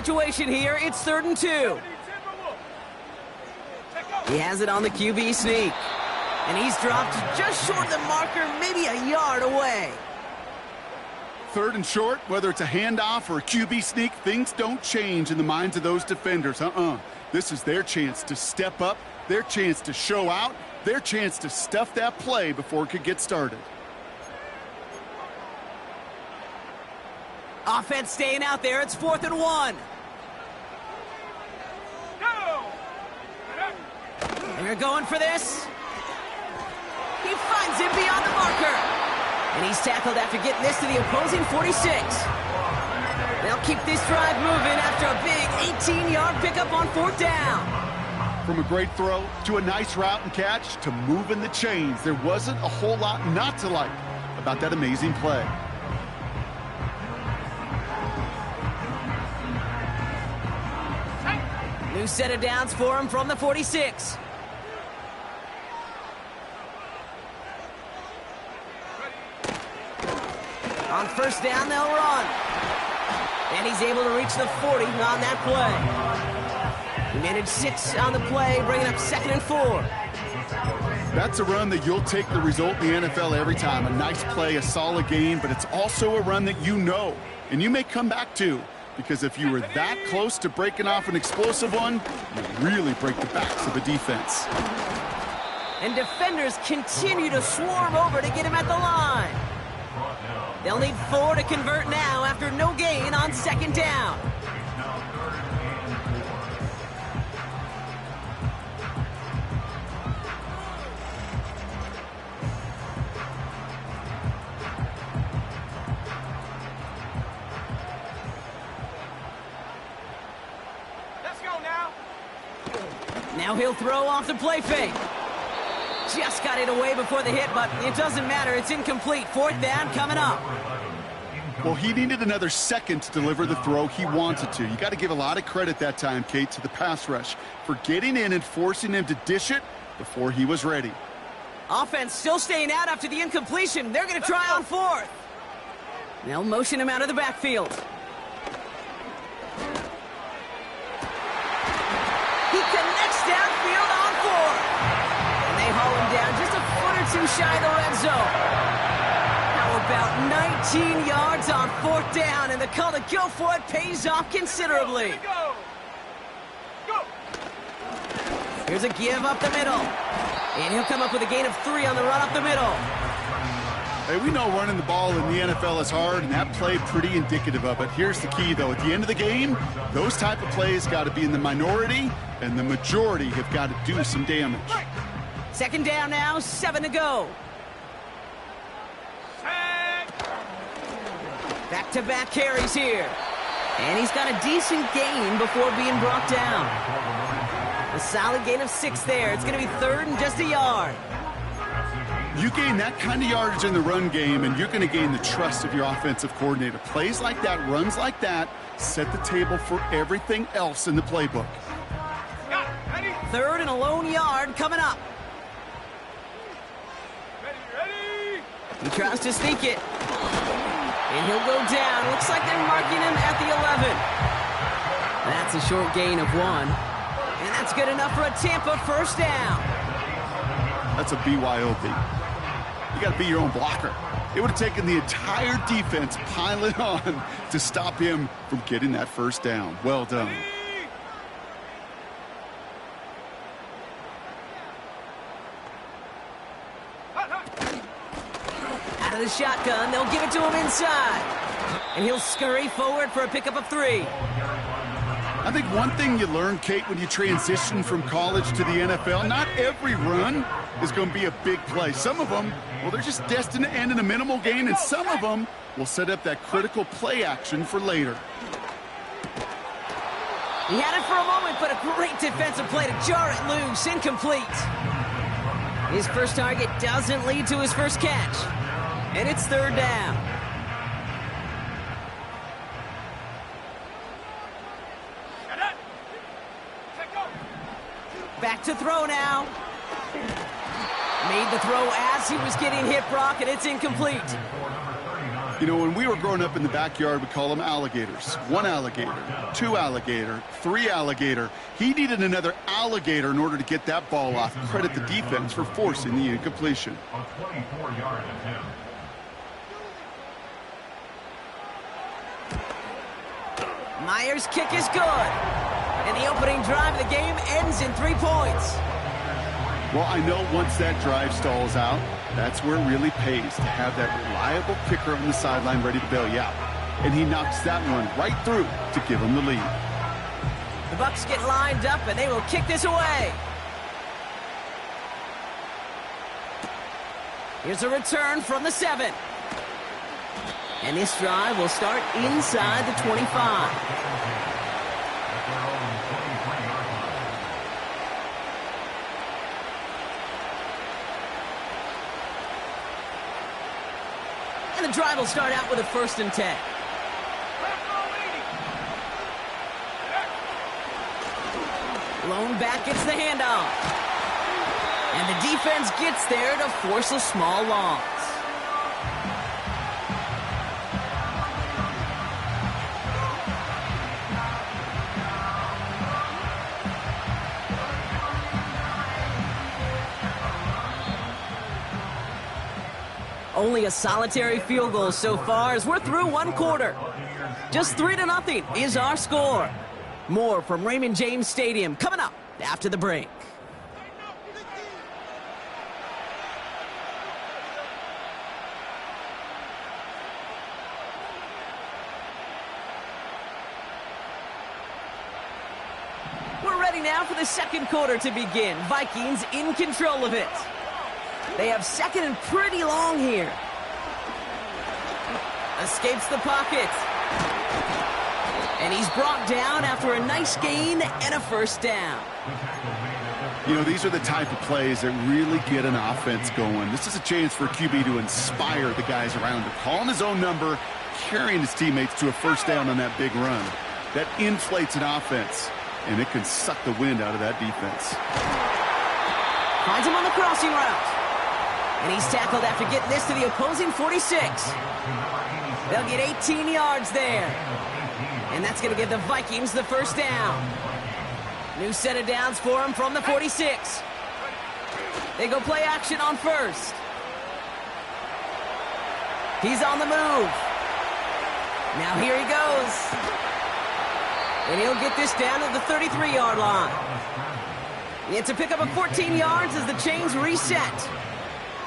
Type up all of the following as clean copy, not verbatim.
situation here. It's 3rd and 2. He has it on the QB sneak. And he's dropped just short of the marker, maybe a yard away. 3rd and short, whether it's a handoff or a QB sneak, things don't change in the minds of those defenders. This is their chance to step up, their chance to show out, their chance to stuff that play before it could get started. Offense staying out there. It's 4th and 1. They're going for this. He finds him beyond the marker. And he's tackled after getting this to the opposing 46. They'll keep this drive moving after a big 18-yard pickup on 4th down. From a great throw to a nice route and catch to moving the chains, there wasn't a whole lot not to like about that amazing play. New set of downs for him from the 46. On 1st down, they'll run. And he's able to reach the 40 on that play. He managed 6 on the play, bringing up 2nd and 4. That's a run that you'll take the result in the NFL every time. A nice play, a solid game, but it's also a run that you know, and you may come back to, because if you were that close to breaking off an explosive one, you really break the backs of the defense. And defenders continue to swarm over to get him at the line. They'll need 4 to convert now after no gain on 2nd down. Let's go now. Now he'll throw off the play fake. Just got it away before the hit, but it doesn't matter. It's incomplete. 4th down coming up. Well, he needed another second to deliver the throw he wanted to. You got to give a lot of credit that time, Kate, to the pass rush for getting in and forcing him to dish it before he was ready. Offense still staying out after the incompletion. They're going to try on 4th. They'll motion him out of the backfield. He connects downfield on 4th. And they haul him down just a foot or 2 shy of the red zone. How about 19 yards on 4th down, and the call to go for it pays off considerably. Here's a give up the middle. And he'll come up with a gain of 3 on the run up the middle. Hey, we know running the ball in the NFL is hard, and that play pretty indicative of it. Here's the key, though. At the end of the game, those type of plays got to be in the minority, and the majority have got to do some damage. 2nd down now, 7 to go. Back-to-back carries here. And he's got a decent gain before being brought down. A solid gain of 6 there. It's going to be 3rd and just a yard. You gain that kind of yardage in the run game, and you're going to gain the trust of your offensive coordinator. Plays like that, runs like that, set the table for everything else in the playbook. 3rd and a lone yard coming up. He tries to sneak it. And he'll go down. Looks like they're marking him at the 11. That's a short gain of 1. And that's good enough for a Tampa 1st down. That's a BYOB. You got to be your own blocker. It would have taken the entire defense piling on to stop him from getting that 1st down. Well done. Out of the shotgun, they'll give it to him inside. And he'll scurry forward for a pickup of 3. I think one thing you learn, Kate, when you transition from college to the NFL, not every run is going to be a big play. Some of them, well, they're just destined to end in a minimal gain, and some of them will set up that critical play action for later. He had it for a moment, but a great defensive play to jar it loose. Incomplete. His first target doesn't lead to his first catch. And it's 3rd down. Back to throw now. Made the throw as he was getting hit, Brock, and it's incomplete. You know, when we were growing up in the backyard, we call them alligators. 1 alligator, 2 alligator, 3 alligator. He needed another alligator in order to get that ball off. Credit the defense for forcing the incompletion. A 24-yard attempt. Myers' kick is good. And the opening drive of the game ends in 3 points. Well, I know once that drive stalls out, that's where it really pays to have that reliable kicker on the sideline ready to bail you out. And he knocks that one right through to give him the lead. The Bucs get lined up, and they will kick this away. Here's a return from the 7. And this drive will start inside the 25. And the drive will start out with a 1st and 10. Lone back gets the handoff. And the defense gets there to force a small loss. Only a solitary field goal so far as we're through 1 quarter. Just 3-0 is our score. More from Raymond James Stadium coming up after the break. We're ready now for the 2nd quarter to begin. Vikings in control of it. They have 2nd and pretty long here. Escapes the pocket. And he's brought down after a nice gain and a 1st down. You know, these are the type of plays that really get an offense going. This is a chance for QB to inspire the guys around him. Calling his own number, carrying his teammates to a 1st down on that big run. That inflates an offense, and it can suck the wind out of that defense. Finds him on the crossing route. And he's tackled after getting this to the opposing 46. They'll get 18 yards there. And that's going to give the Vikings the 1st down. New set of downs for him from the 46. They go play action on 1st. He's on the move. Now here he goes. And he'll get this down to the 33-yard line. It's a pickup of 14 yards as the chains reset.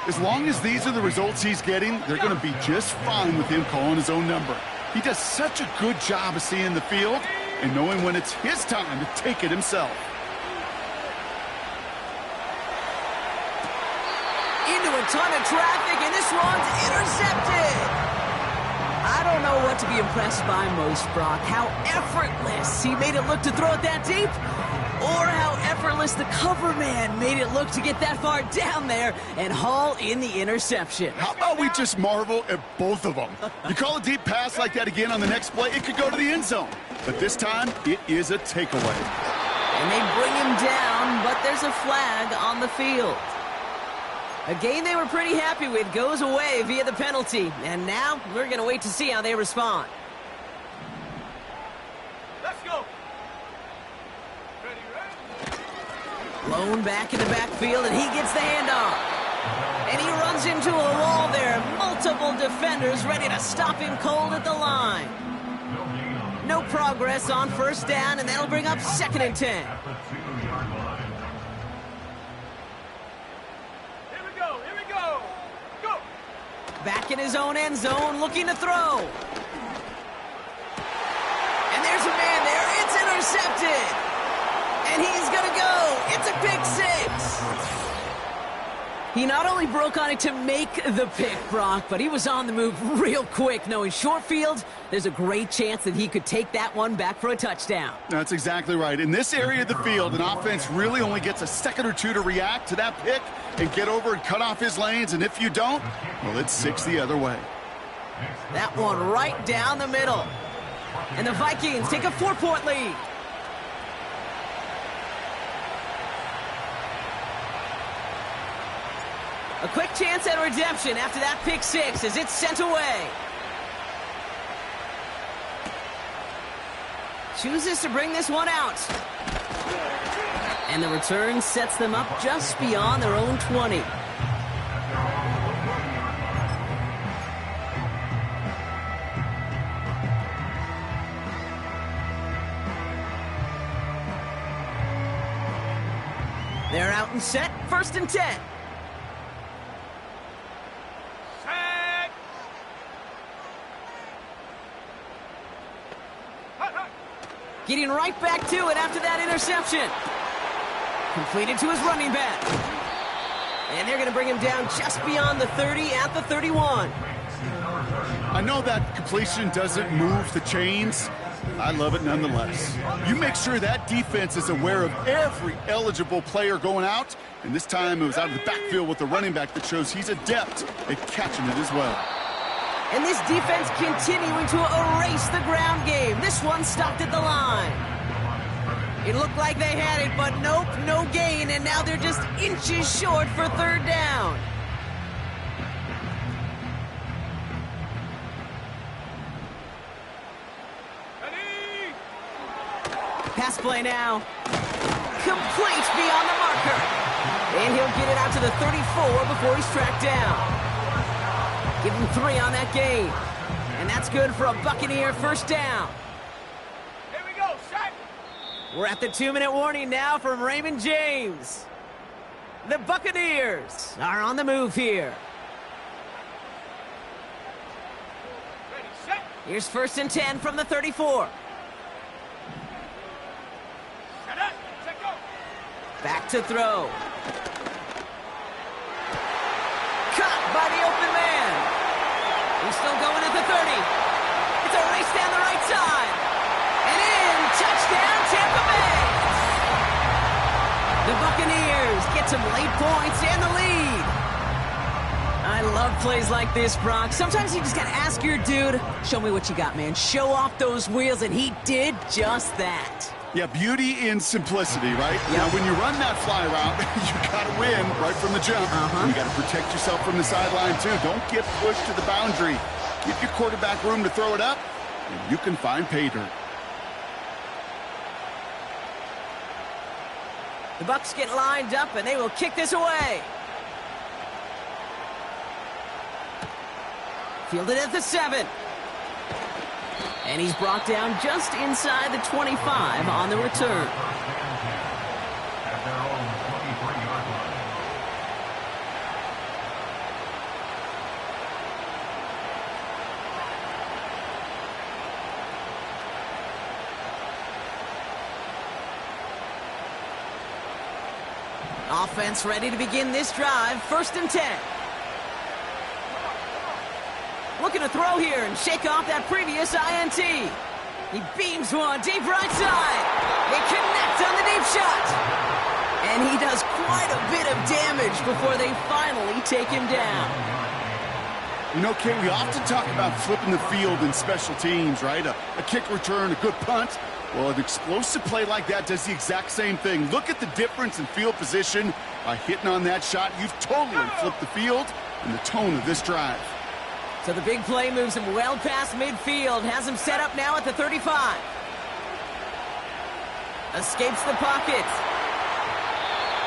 As long as these are the results he's getting, they're going to be just fine with him calling his own number. He does such a good job of seeing the field and knowing when it's his time to take it himself. Into a ton of traffic, and this one's intercepted. I don't know what to be impressed by most, Brock. How effortless he made it look to throw it that deep, or how effortless the cover man made it look to get that far down there and haul in the interception. How about we just marvel at both of them? You call a deep pass like that again on the next play, it could go to the end zone. But this time, it is a takeaway. And they bring him down, but there's a flag on the field. A game they were pretty happy with goes away via the penalty. And now we're going to wait to see how they respond. Let's go. Lone back in the backfield, and he gets the handoff. And he runs into a wall there. Multiple defenders ready to stop him cold at the line. No progress on 1st down, and that'll bring up 2nd and 10. Back in his own end zone, looking to throw. And there's a man there. It's intercepted. And he's going to go. It's a pick 6. He not only broke on it to make the pick, Brock, but he was on the move real quick. Knowing short field, there's a great chance that he could take that one back for a touchdown. That's exactly right. In this area of the field, an offense really only gets a second or two to react to that pick and get over and cut off his lanes. And if you don't, well, it's 6 the other way. That one right down the middle. And the Vikings take a 4-point lead. A quick chance at redemption after that pick 6 as it's sent away. chooses to bring this one out. And the return sets them up just beyond their own 20. They're out and set, 1st and 10. Set. Getting right back to it after that interception. Completed to his running back. And they're going to bring him down just beyond the 30 at the 31. I know that completion doesn't move the chains. I love it nonetheless. You make sure that defense is aware of every eligible player going out, and this time it was out of the backfield with the running back that shows he's adept at catching it as well. And this defense continuing to erase the ground game. This one stopped at the line. It looked like they had it, but nope, no gain, and now they're just inches short for 3rd down. Pass play now. Complete beyond the marker. And he'll get it out to the 34 before he's tracked down. Give him 3 on that gain. And that's good for a Buccaneer 1st down. Here we go, set. We're at the 2-minute warning now from Raymond James. The Buccaneers are on the move here. Ready, set. Here's 1st and 10 from the 34. Set up. Set, go. Back to throw. Caught by the open man. He's still going at the 30. It's a race down the right side. And in, touchdown, Tampa Bay. The Buccaneers get some late points and the lead. I love plays like this, Brock. Sometimes you just got to ask your dude, show me what you got, man. Show off those wheels, and he did just that. Yeah, beauty in simplicity, right? Yep. Now, when you run that fly route, you got to win right from the jump. You got to protect yourself from the sideline, too. Don't get pushed to the boundary. Give your quarterback room to throw it up, and you can find pay dirt. The Bucs get lined up, and they will kick this away. Fielded at the 7. And he's brought down just inside the 25 on the return. At their own 23-yard line. Offense ready to begin this drive. 1st and 10. Looking to throw here and shake off that previous INT. He beams one deep right side. They connect on the deep shot. And he does quite a bit of damage before they finally take him down. You know, Kate, we often talk about flipping the field in special teams, right? A kick return, a good punt. Well, an explosive play like that does the exact same thing. Look at the difference in field position. By hitting on that shot, you've totally flipped the field and the tone of this drive. So the big play moves him well past midfield. Has him set up now at the 35. Escapes the pocket.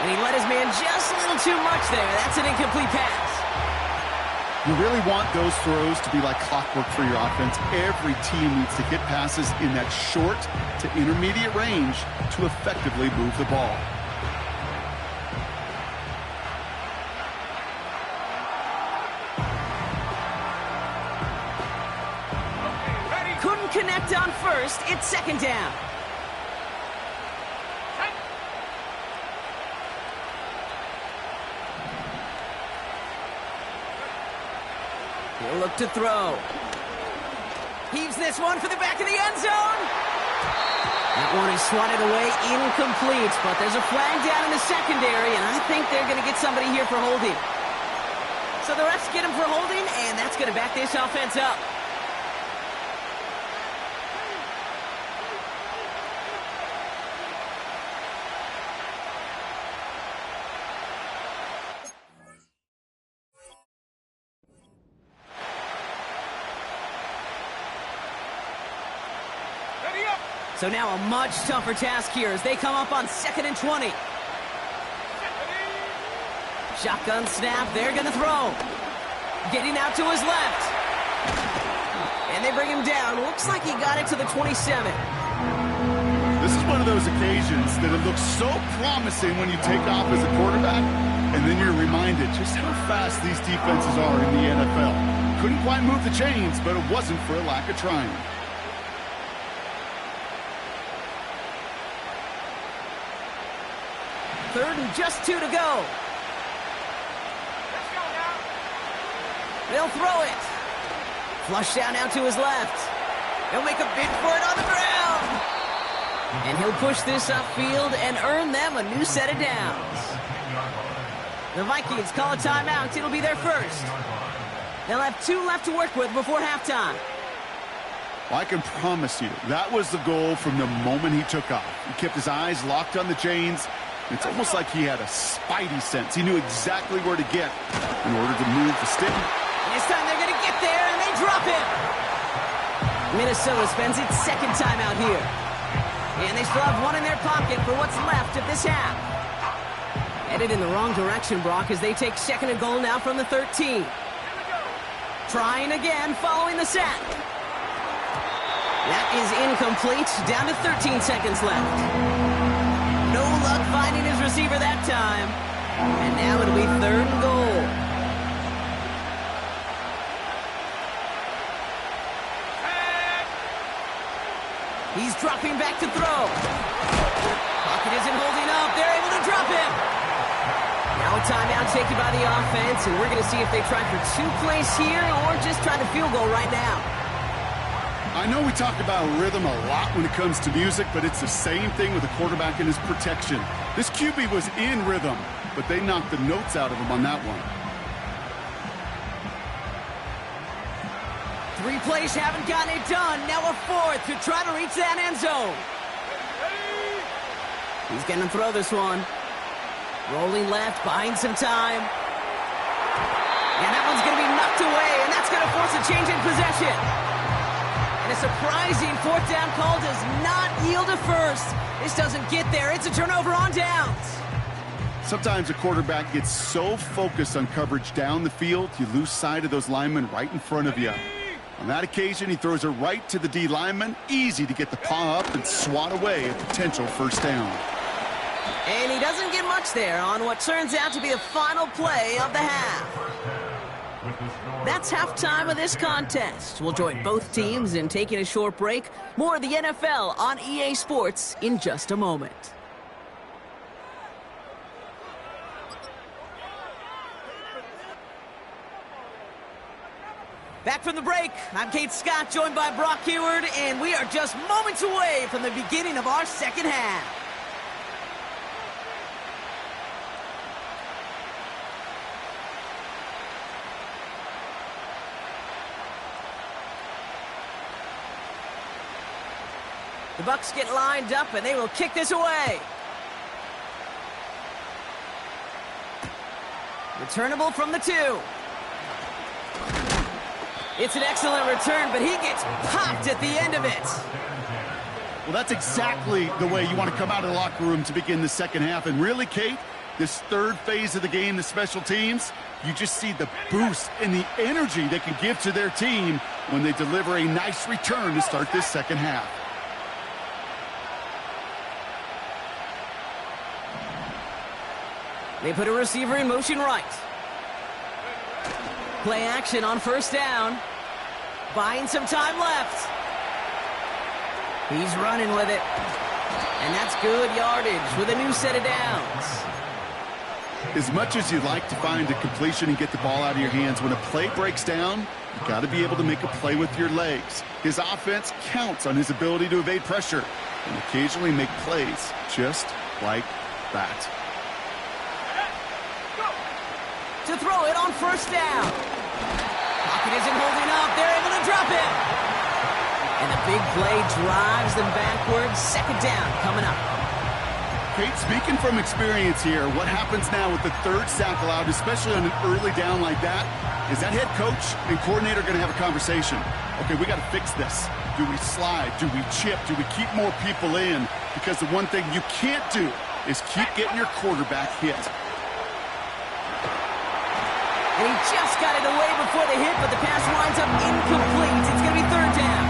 And he let his man just a little too much there. That's an incomplete pass. You really want those throws to be like clockwork for your offense. Every team needs to hit passes in that short to intermediate range to effectively move the ball. Couldn't connect on 1st. It's 2nd down. He'll look to throw. Heaves this one for the back of the end zone. That one is swatted away, incomplete, but there's a flag down in the secondary, and I think they're going to get somebody here for holding. So the refs get him for holding, and that's going to back this offense up. Ready up. So now a much tougher task here as they come up on 2nd and 20. Shotgun snap, they're going to throw. Getting out to his left. And they bring him down. Looks like he got it to the 27. This is one of those occasions that it looks so promising when you take off as a quarterback, and then you're reminded just how fast these defenses are in the NFL. Couldn't quite move the chains, but it wasn't for a lack of trying. Third and just 2 to go. Let's go now. They'll throw it. Flush down out to his left. He'll make a bid for it on the ground. And he'll push this upfield and earn them a new set of downs. The Vikings call a timeout. It'll be their first. They'll have 2 left to work with before halftime. Well, I can promise you, that was the goal from the moment he took off. He kept his eyes locked on the chains. It's almost like he had a spidey sense. He knew exactly where to get in order to move the stick. And this time they're going to get there, and they drop him. Minnesota spends its second timeout here. And they still have 1 in their pocket for what's left of this half. Headed in the wrong direction, Brock, as they take 2nd and goal now from the 13. Trying again following the sack. That is incomplete. Down to 13 seconds left. No luck finding his receiver that time. And now it'll be 3rd and goal. He's dropping back to throw. Pocket isn't holding up. They're able to drop him. Now a timeout taken by the offense, and we're going to see if they try for 2 plays here or just try the field goal right now. I know we talk about rhythm a lot when it comes to music, but it's the same thing with a quarterback and his protection. This QB was in rhythm, but they knocked the notes out of him on that one. 3 plays haven't gotten it done. Now a 4th to try to reach that end zone. He's going to throw this one. Rolling left, buying some time. And that one's going to be knocked away, and that's going to force a change in possession. And a surprising 4th down call does not yield a first. This doesn't get there. It's a turnover on downs. Sometimes a quarterback gets so focused on coverage down the field, you lose sight of those linemen right in front of you. On that occasion, he throws it right to the D lineman. Easy to get the paw up and swat away a potential 1st down. And he doesn't get much there on what turns out to be the final play of the half. That's halftime of this contest. We'll join both teams in taking a short break. More of the NFL on EA Sports in just a moment. Back from the break, I'm Kate Scott, joined by Brock Heward, and we are just moments away from the beginning of our second half. The Bucs get lined up, and they will kick this away. Returnable from the 2. It's an excellent return, but he gets popped at the end of it. Well, that's exactly the way you want to come out of the locker room to begin the second half. And really, Kate, this 3rd phase of the game, the special teams, you just see the boost and the energy they can give to their team when they deliver a nice return to start this second half. They put a receiver in motion right. Play action on 1st down. Buying some time left. He's running with it. And that's good yardage with a new set of downs. As much as you'd like to find a completion and get the ball out of your hands, when a play breaks down, you've got to be able to make a play with your legs. His offense counts on his ability to evade pressure and occasionally make plays just like that. To throw it on 1st down. Pocket isn't holding up. They're able to drop it. And the big play drives them backwards. 2nd down coming up. Kate, speaking from experience here, what happens now with the 3rd sack allowed, especially on an early down like that, is that head coach and coordinator going to have a conversation. Okay, we got to fix this. Do we slide? Do we chip? Do we keep more people in? Because the one thing you can't do is keep getting your quarterback hit. And he just got it away before the hit, but the pass winds up incomplete. It's going to be third down.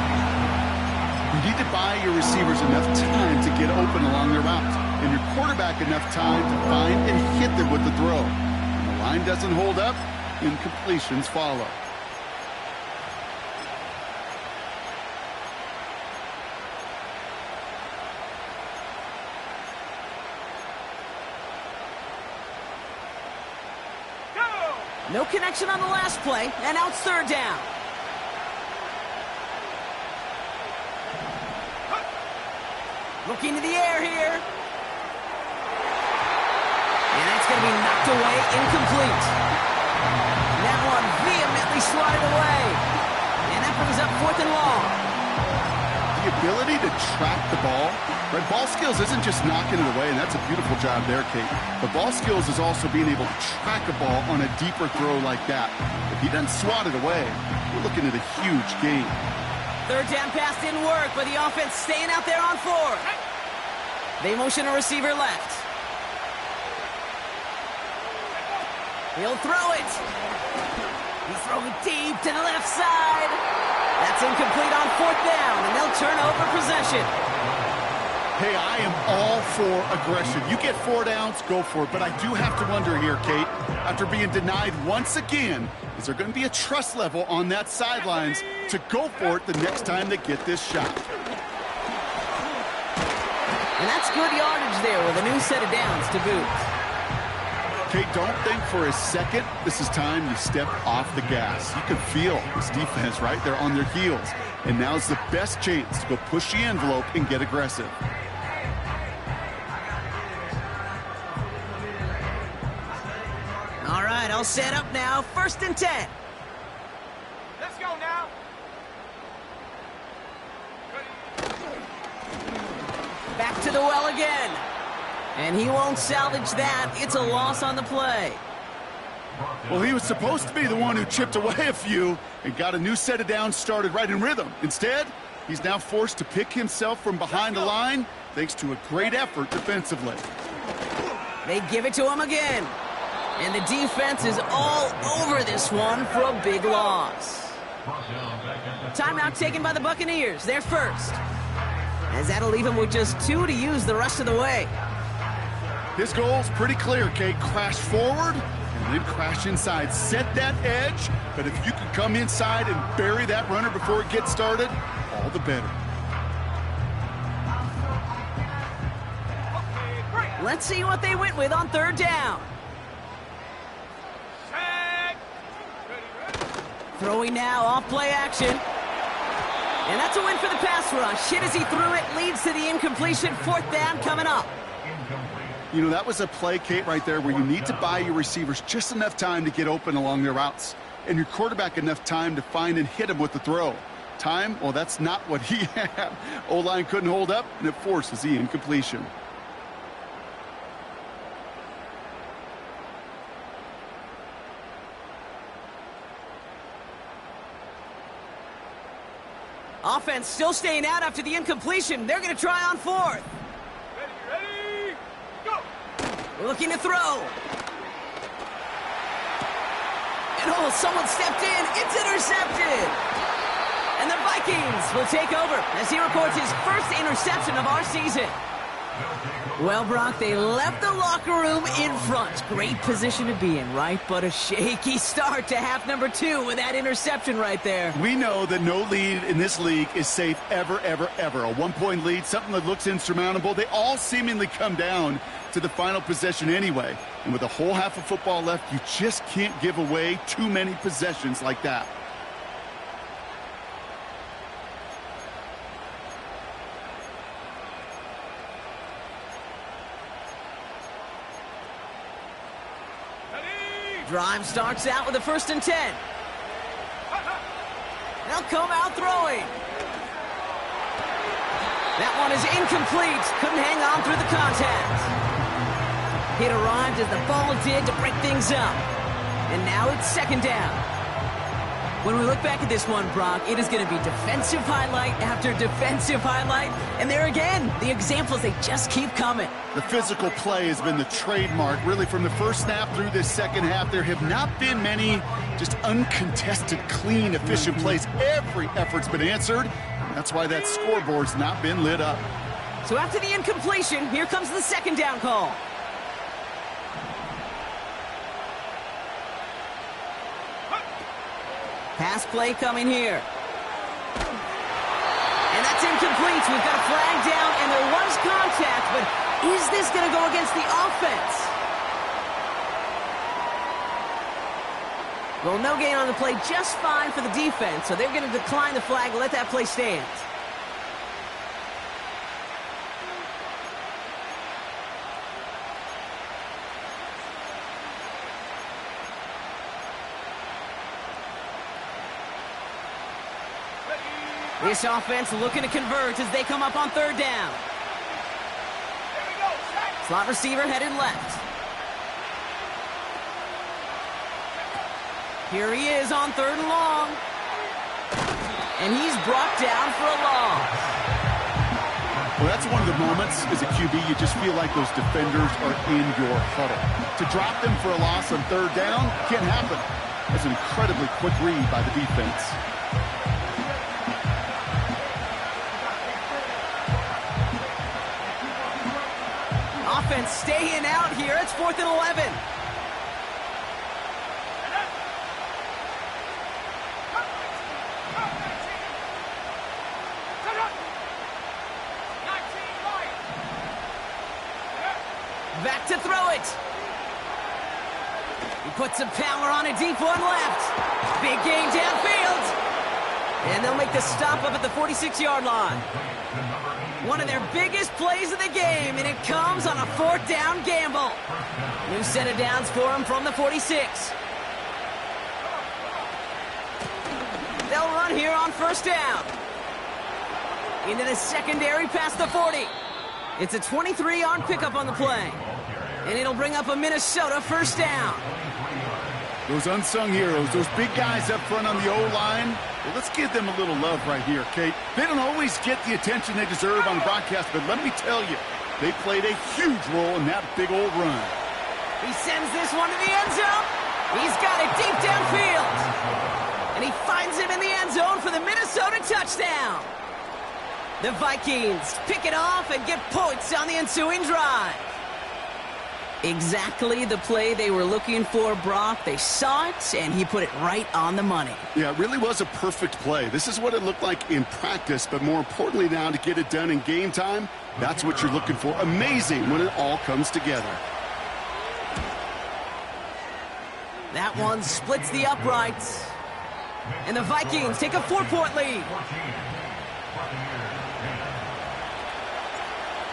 You need to buy your receivers enough time to get open along their route, and your quarterback enough time to find and hit them with the throw. When the line doesn't hold up, incompletions follow. No connection on the last play, and now it's third down. Looking to the air here. And that's going to be knocked away, incomplete. That one vehemently swatted away. And that brings up fourth and long. The ability to track the ball, right? Ball skills isn't just knocking it away, and that's a beautiful job there, Kate. But ball skills is also being able to track a ball on a deeper throw like that. If he doesn't swat it away, we're looking at a huge gain. Third down pass didn't work, but the offense staying out there on fourth. They motion a receiver left. He'll throw it. He's throwing deep to the left side. That's incomplete on fourth down, and they'll turn over possession. Hey, I am all for aggression. You get 4 downs, go for it. But I do have to wonder here, Kate, after being denied once again, is there going to be a trust level on that sidelines to go for it the next time they get this shot? And that's good yardage there with a new set of downs to boot. Kate, don't think for a second this is time you step off the gas. You can feel this defense, right? They're on their heels. And now's the best chance to go push the envelope and get aggressive. All right, all set up now. First and 10. Let's go now. Back to the well again. And he won't salvage that. It's a loss on the play. Well, he was supposed to be the one who chipped away a few and got a new set of downs started right in rhythm. Instead, he's now forced to pick himself from behind the line thanks to a great effort defensively. They give it to him again. And the defense is all over this one for a big loss. Timeout taken by the Buccaneers. They're first. As that'll leave him with just 2 to use the rest of the way. His goal's pretty clear, Kate. Crash forward and then crash inside. Set that edge, but if you can come inside and bury that runner before it gets started, all the better. Let's see what they went with on third down. Set. Ready. Throwing now, off play action. And that's a win for the pass rush. Hit as he threw it, leads to the incompletion. Fourth down coming up. You know, that was a play, Kate, right there where you need to buy your receivers just enough time to get open along their routes. And your quarterback enough time to find and hit him with the throw. Time, well, that's not what he had. O-line couldn't hold up, and it forces the incompletion. Offense still staying out after the incompletion. They're going to try on fourth. Ready. Go. Looking to throw. And oh, someone stepped in. It's intercepted. And the Vikings will take over as he records his first interception of our season. Well, Brock, they left the locker room in front. Great position to be in, right? But a shaky start to half number 2 with that interception right there. We know that no lead in this league is safe ever, ever, ever. A 1-point lead, something that looks insurmountable. They all seemingly come down to the final possession anyway. And with a whole half of football left, you just can't give away too many possessions like that. Drive starts out with a first and 10. They'll come out throwing. That one is incomplete. Couldn't hang on through the contact. Hit arrived as the ball did to break things up. And now it's second down. When we look back at this one, Brock, it is going to be defensive highlight after defensive highlight. And there again, the examples, they just keep coming. The physical play has been the trademark. Really, from the first snap through this second half, there have not been many just uncontested, clean, efficient plays. Every effort's been answered. That's why that scoreboard's not been lit up. So after the incompletion, here comes the second down call. Pass play coming here. And that's incomplete. We've got a flag down, and there was contact, but is this going to go against the offense? Well, no gain on the play, just fine for the defense, so they're going to decline the flag and let that play stand. This offense looking to convert as they come up on third down. Slot receiver headed left. Here he is on third and long. And he's brought down for a loss. Well, that's one of the moments as a QB you just feel like those defenders are in your huddle. To drop them for a loss on third down can't happen. That's an incredibly quick read by the defense. Offense staying out here. It's 4th and 11. Back to throw it. He puts some power on a deep one left. Big gain downfield. And they'll make the stop up at the 46-yard line. One of their biggest plays of the game, and it comes on a 4th down gamble. New set of downs for him from the 46. They'll run here on first down. Into the secondary past the 40. It's a 23-yard pickup on the play. And it'll bring up a Minnesota first down. Those unsung heroes, those big guys up front on the O-line, well, let's give them a little love right here, Kate. They don't always get the attention they deserve on broadcast, but let me tell you, they played a huge role in that big old run. He sends this one to the end zone. He's got it deep downfield. And he finds him in the end zone for the Minnesota touchdown. The Vikings pick it off and get points on the ensuing drive. Exactly the play they were looking for, Brock. They saw it, and he put it right on the money. Yeah, it really was a perfect play. This is what it looked like in practice, but more importantly now to get it done in game time, that's what you're looking for. Amazing when it all comes together. That one splits the uprights. And the Vikings take a 4-point lead.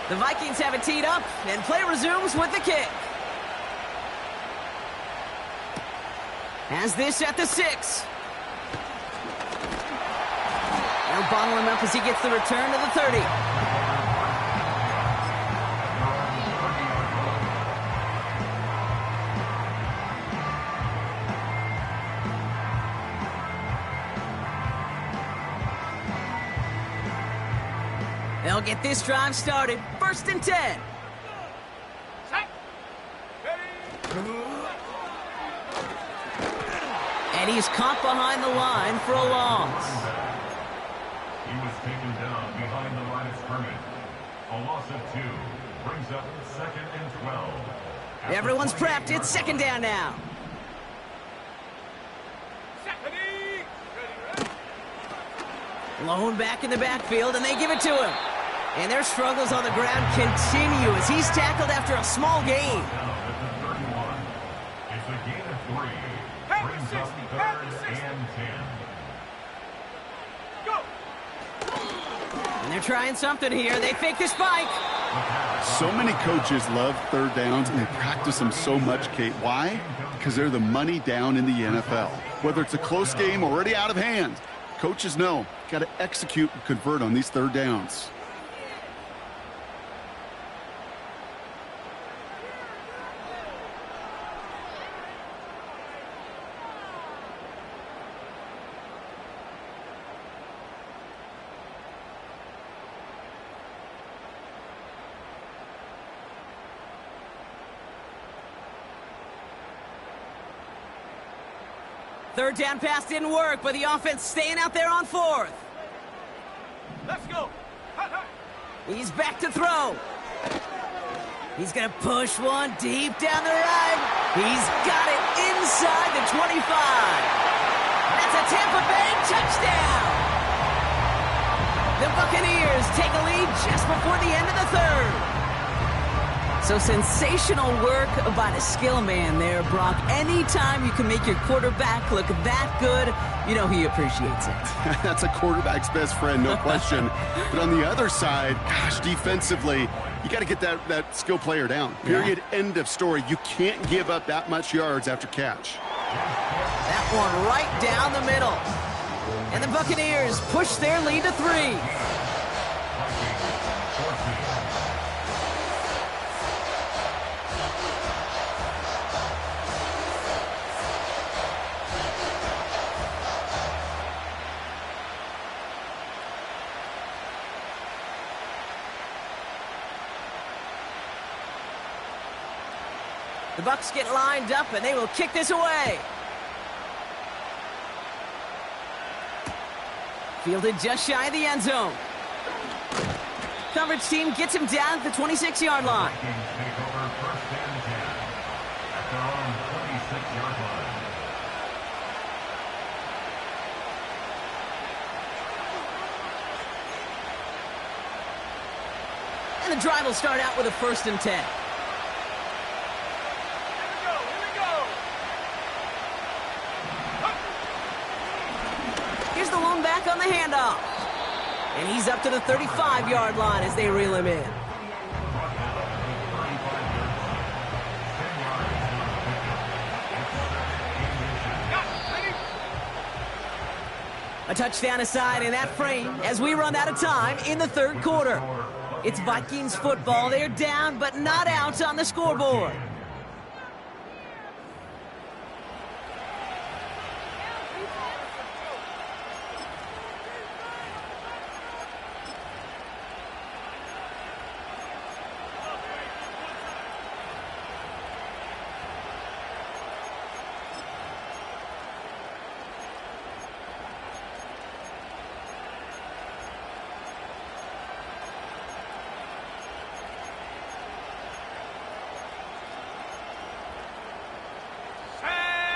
The Vikings have it teed up, and play resumes with the kick. Has this at the 6. They'll bottle him up as he gets the return to the 30. They'll get this drive started. 1st and 10. And he's caught behind the line for a loss. He was taken down behind the line of scrimmage. A loss of 2 brings up 2nd and 12. Everyone's prepped. It's 2nd down now. Lone back in the backfield, and they give it to him. And their struggles on the ground continue as he's tackled after a small gain. It's a gain of 3. Brings up 3rd and 10. And they're trying something here. They fake the spike. So many coaches love third downs, and they practice them so much, Kate. Why? Because they're the money down in the NFL. Whether it's a close game already out of hand, coaches know, got to execute and convert on these third downs. Third down pass didn't work, but the offense staying out there on fourth. Let's go. He's back to throw. He's going to push one deep down the right. He's got it inside the 25. That's a Tampa Bay touchdown. The Buccaneers take a lead just before the end of the third. So sensational work by the skill man there, Brock. Anytime you can make your quarterback look that good, you know he appreciates it. That's a quarterback's best friend, no question. But on the other side, gosh, defensively, you got to get that skill player down. Period. Yeah. End of story. You can't give up that much yards after catch. That one right down the middle. And the Buccaneers push their lead to 3. The Bucs get lined up, and they will kick this away. Fielded just shy of the end zone. Coverage team gets him down at the 26-yard line. And the drive will start out with a 1st and 10. Here's the lone back on the handoff. And he's up to the 35-yard line as they reel him in. A touchdown aside in that frame as we run out of time in the third quarter. It's Vikings football. They're down, but not out on the scoreboard.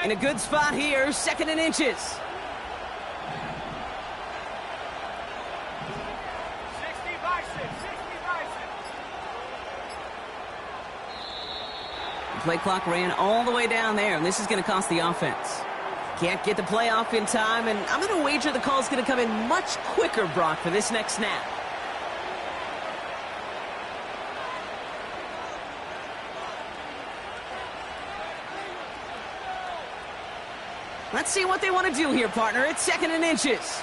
In a good spot here, 2nd and inches. 60 by 6, 60 by 6. The play clock ran all the way down there, and this is going to cost the offense. Can't get the play off in time, and I'm going to wager the call's going to come in much quicker, Brock, for this next snap. Let's see what they want to do here, partner. It's 2nd and inches.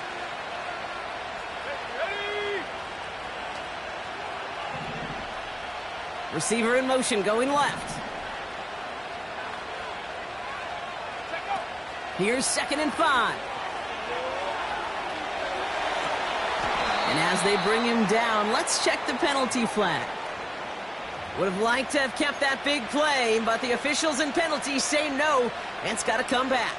Ready? Receiver in motion, going left. Here's 2nd and 5. And as they bring him down, let's check the penalty flag. Would have liked to have kept that big play, but the officials and penalties say no, and it's got to come back.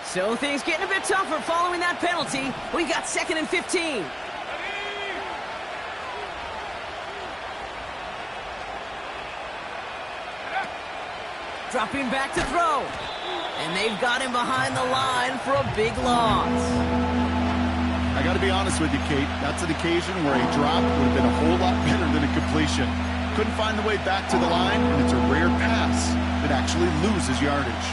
So things getting a bit tougher following that penalty. We got 2nd and 15. Dropping back to throw. And they've got him behind the line for a big loss. I got to be honest with you, Kate. That's an occasion where a drop would have been a whole lot better than a completion. Couldn't find the way back to the line, and it's a rare pass that actually loses yardage.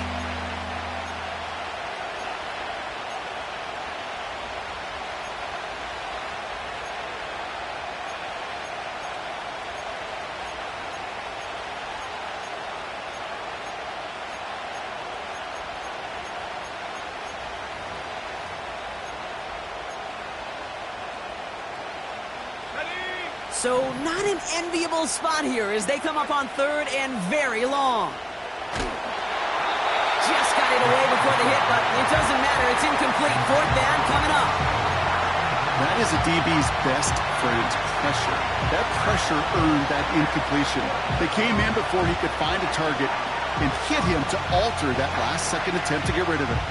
So not an enviable spot here as they come up on 3rd and very long. Just got it away before the hit, but it doesn't matter. It's incomplete. 4th down coming up. That is a DB's best friend, pressure. That pressure earned that incompletion. They came in before he could find a target. and hit him to alter that last-second attempt to get rid of it.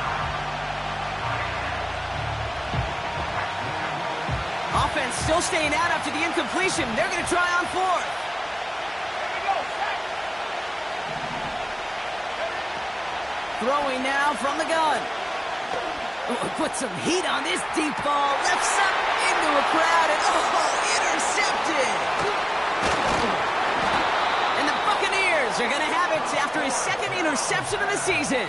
Offense still staying out after the incompletion. They're going to try on fourth. Throwing now from the gun. Oh, put some heat on this deep ball. Lifts up into a crowd and intercepted. And the Buccaneers are going to have it after his second interception of the season.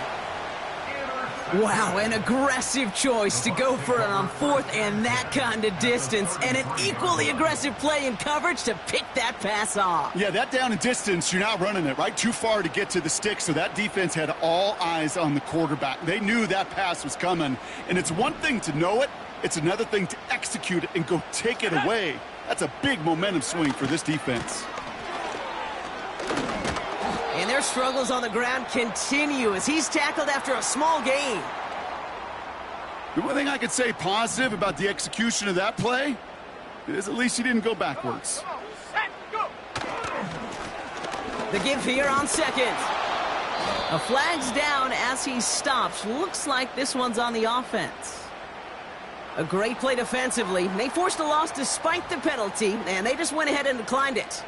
Wow, an aggressive choice to go for it on fourth and that kind of distance, and an equally aggressive play in coverage to pick that pass off. Yeah, that down and distance, you're not running it, right? Too far to get to the stick, so that defense had all eyes on the quarterback. They knew that pass was coming, and it's one thing to know it, it's another thing to execute it and go take it away. That's a big momentum swing for this defense. And their struggles on the ground continue as he's tackled after a small gain. The one thing I could say positive about the execution of that play is at least he didn't go backwards. The give here on second. A flag's down as he stops. Looks like this one's on the offense. A great play defensively. They forced a loss despite the penalty, and they just went ahead and declined it.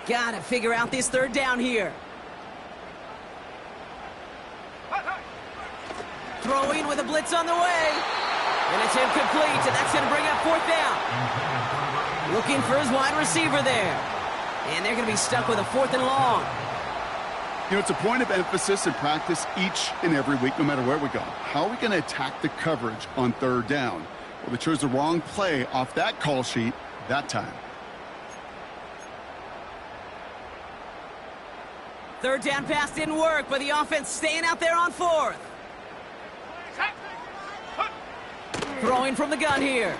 Gotta figure out this third down here. Throwing with a blitz on the way. And it's incomplete, and that's going to bring up fourth down. Looking for his wide receiver there. And they're going to be stuck with a fourth and long. You know, it's a point of emphasis in practice each and every week, no matter where we go. How are we going to attack the coverage on third down? Well, they chose the wrong play off that call sheet that time. Third down pass didn't work, but the offense staying out there on fourth. Throwing from the gun here.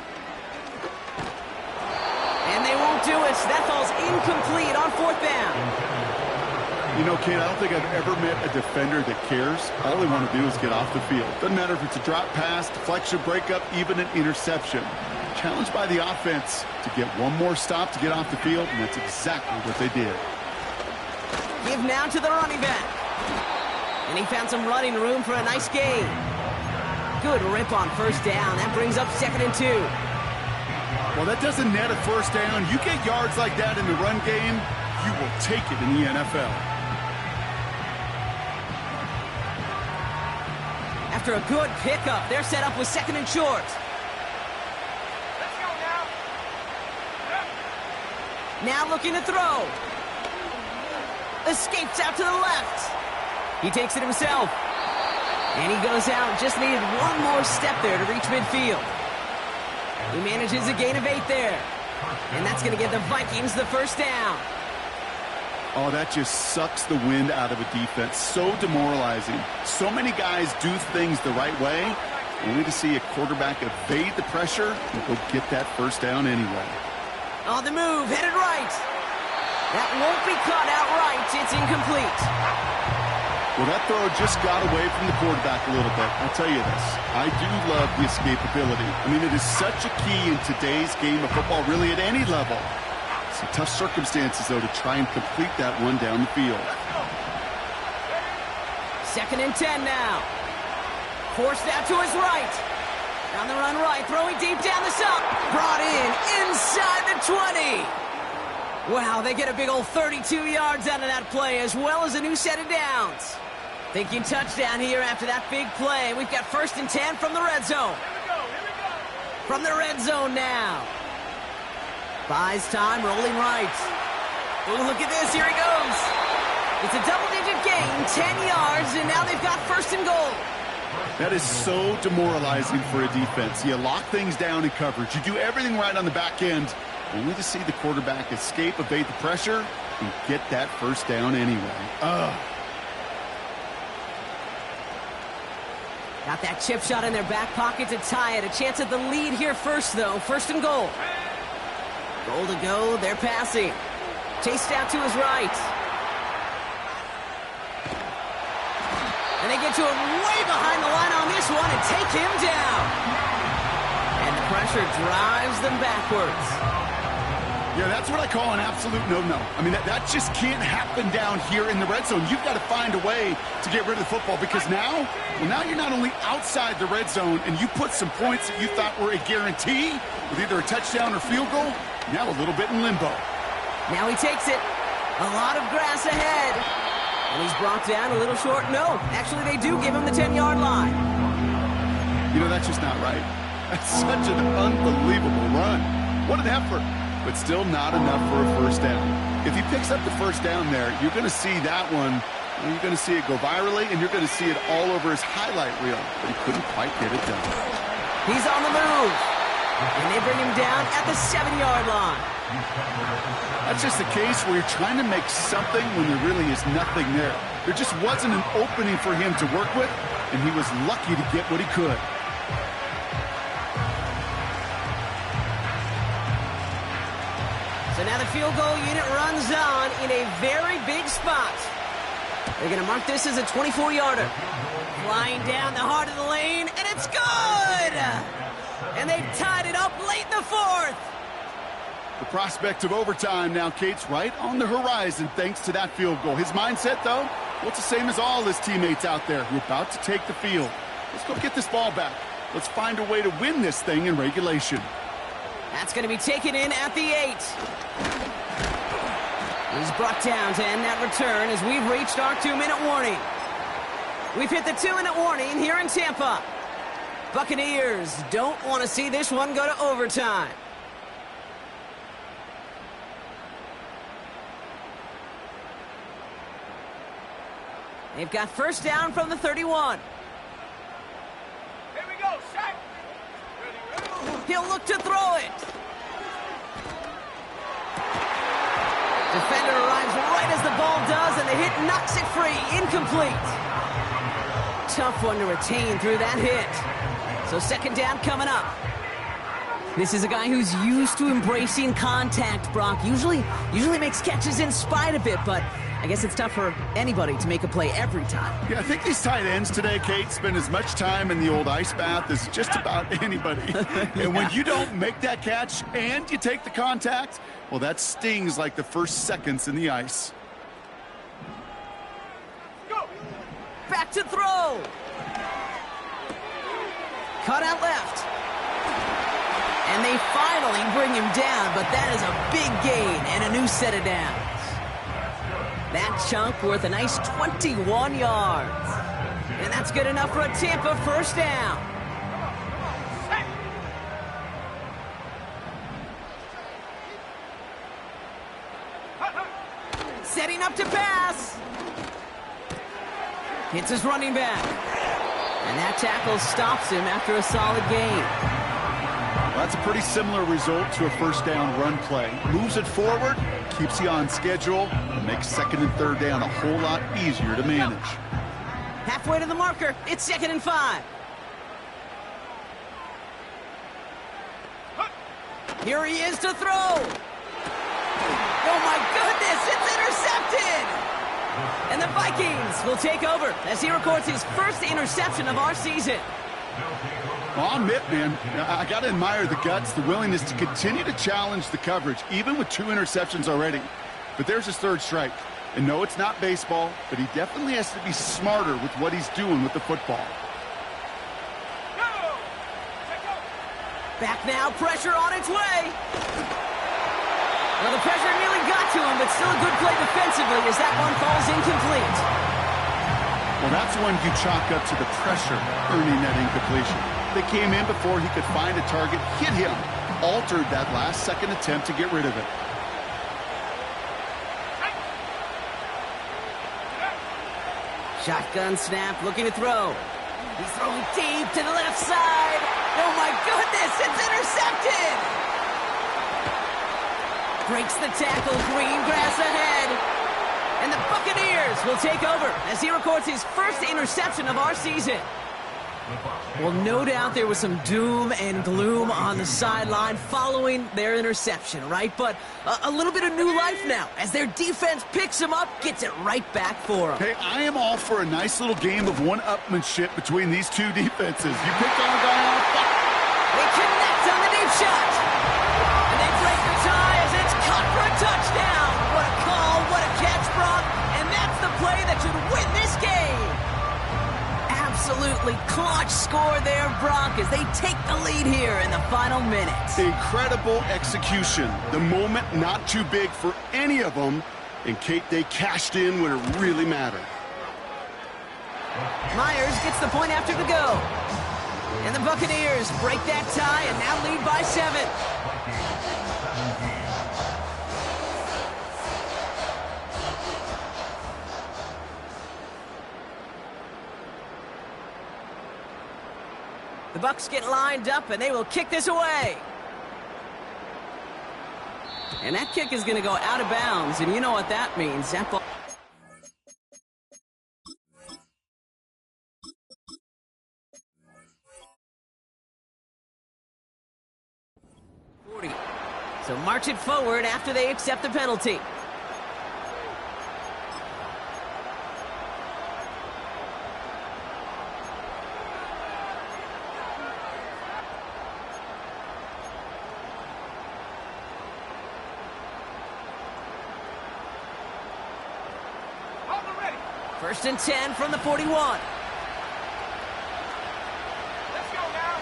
And they won't do it. That falls incomplete on fourth down. You know, Kate, I don't think I've ever met a defender that cares. All they want to do is get off the field. Doesn't matter if it's a drop pass, deflection, breakup, even an interception. Challenged by the offense to get one more stop to get off the field, and that's exactly what they did. Give now to the running back. And he found some running room for a nice gain. Good rip on first down. That brings up 2nd and 2. Well, that doesn't net a first down. You get yards like that in the run game, you will take it in the NFL. After a good pickup, they're set up with 2nd and short. Let's go now. Now looking to throw. Escapes out to the left. He takes it himself. And he goes out. Just needed one more step there to reach midfield. He manages a gain of 8 there. And that's going to give the Vikings the first down. Oh, that just sucks the wind out of a defense. So demoralizing. So many guys do things the right way, only to see a quarterback evade the pressure and go get that first down anyway. On the move, headed right. That won't be caught outright. It's incomplete. Well, that throw just got away from the quarterback a little bit. I'll tell you this. I do love the escapability. I mean, it is such a key in today's game of football, really at any level. Some tough circumstances, though, to try and complete that one down the field. 2nd and 10 now. Forced out to his right. On the run right, throwing deep down the stump. Brought in inside the 20. Wow, they get a big old 32 yards out of that play, as well as a new set of downs. Thinking touchdown here after that big play. We've got 1st and 10 from the red zone. From the red zone now. Buys time, rolling right. Oh, look at this, here he goes. It's a double-digit gain, 10 yards, and now they've got 1st and goal. That is so demoralizing for a defense. You lock things down in coverage. You do everything right on the back end, only to see the quarterback escape, evade the pressure, and get that first down anyway. Got that chip shot in their back pocket to tie it. A chance at the lead here first, though. 1st and goal. Goal to go, they're passing. Chased out to his right. And they get to him way behind the line on this one and take him down. And the pressure drives them backwards. Yeah, that's what I call an absolute no-no. I mean, that just can't happen down here in the red zone. You've got to find a way to get rid of the football because now you're not only outside the red zone and you put some points that you thought were a guarantee with either a touchdown or field goal, now a little bit in limbo. Now he takes it. A lot of grass ahead. And he's brought down a little short. No, actually they do give him the 10-yard line. You know, that's just not right. That's such an unbelievable run. What an effort. But still not enough for a first down. If he picks up the first down there, you're going to see that one. You're going to see it go virally, and you're going to see it all over his highlight reel. But he couldn't quite get it done. He's on the move. And they bring him down at the 7-yard line. That's just the case where you're trying to make something when there really is nothing there. There just wasn't an opening for him to work with, and he was lucky to get what he could. So now the field goal unit runs on in a very big spot. They're going to mark this as a 24-yarder. Flying down the heart of the lane, and it's good! And they've tied it up late in the fourth. The prospect of overtime now, Kate's right on the horizon thanks to that field goal. His mindset, though, well, it's the same as all his teammates out there who are about to take the field. Let's go get this ball back. Let's find a way to win this thing in regulation. That's going to be taken in at the 8. He's brought down to end that return as we've reached our 2-minute warning. We've hit the 2-minute warning here in Tampa. Buccaneers don't want to see this one go to overtime. They've got first down from the 31. Here we go, Shaq. He'll look to throw it. Defender arrives right as the ball does, and the hit knocks it free. Incomplete. Tough one to retain through that hit. So second down coming up. This is a guy who's used to embracing contact, Brock. Usually makes catches in spite of it, but I guess it's tough for anybody to make a play every time. Yeah, I think these tight ends today, Kate, spend as much time in the old ice bath as just about anybody. And when you don't make that catch and you take the contact, well, that stings like the first seconds in the ice. Go. Back to throw. Cut out left. And they finally bring him down, but that is a big gain and a new set of downs. That chunk worth a nice 21 yards. And that's good enough for a Tampa first down. Setting up to pass. Hits his running back. And that tackle stops him after a solid gain. Well, that's a pretty similar result to a first down run play. Moves it forward, keeps you on schedule, and makes second and third down a whole lot easier to manage. Halfway to the marker, it's 2nd and 5. Here he is to throw. Oh my goodness, it's intercepted! And the Vikings will take over as he records his first interception of our season. Well, I'll admit, man, I got to admire the guts, the willingness to continue to challenge the coverage, even with 2 interceptions already. But there's his third strike. And no, it's not baseball, but he definitely has to be smarter with what he's doing with the football. Back now, pressure on its way. Well, the pressure nearly got to him, but still a good play defensively as that one falls incomplete. Well, that's one you chalk up to the pressure earning that incompletion. They came in before he could find a target, hit him, altered that last-second attempt to get rid of it. Shotgun snap, looking to throw. He's throwing deep to the left side. Oh, my goodness, it's intercepted! Breaks the tackle, green grass ahead. And the Buccaneers will take over as he records his first interception of our season. Well, no doubt there was some doom and gloom on the sideline following their interception, right? But a little bit of new life now as their defense picks them up, gets it right back for them. Hey, I am all for a nice little game of one-upmanship between these two defenses. You picked on a guy off. They connect on the deep shot. And they break the tie as it's caught for a touchdown. What a call, what a catch, Brock. And that's the play that should win this game. Absolutely clutch score there, Brock, as they take the lead here in the final minutes. Incredible execution. The moment not too big for any of them. And Kate, they cashed in when it really mattered. Myers gets the point after the go. And the Buccaneers break that tie and now lead by 7. The Bucs get lined up, and they will kick this away. And that kick is going to go out of bounds, and you know what that means. That ball... So march it forward after they accept the penalty. First and 10 from the 41. Let's go now.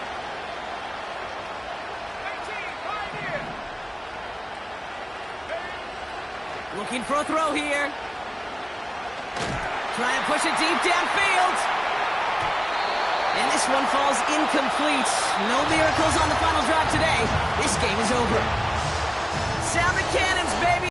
18, right here. Looking for a throw here. Try and push it deep downfield. And this one falls incomplete. No miracles on the final drive today. This game is over.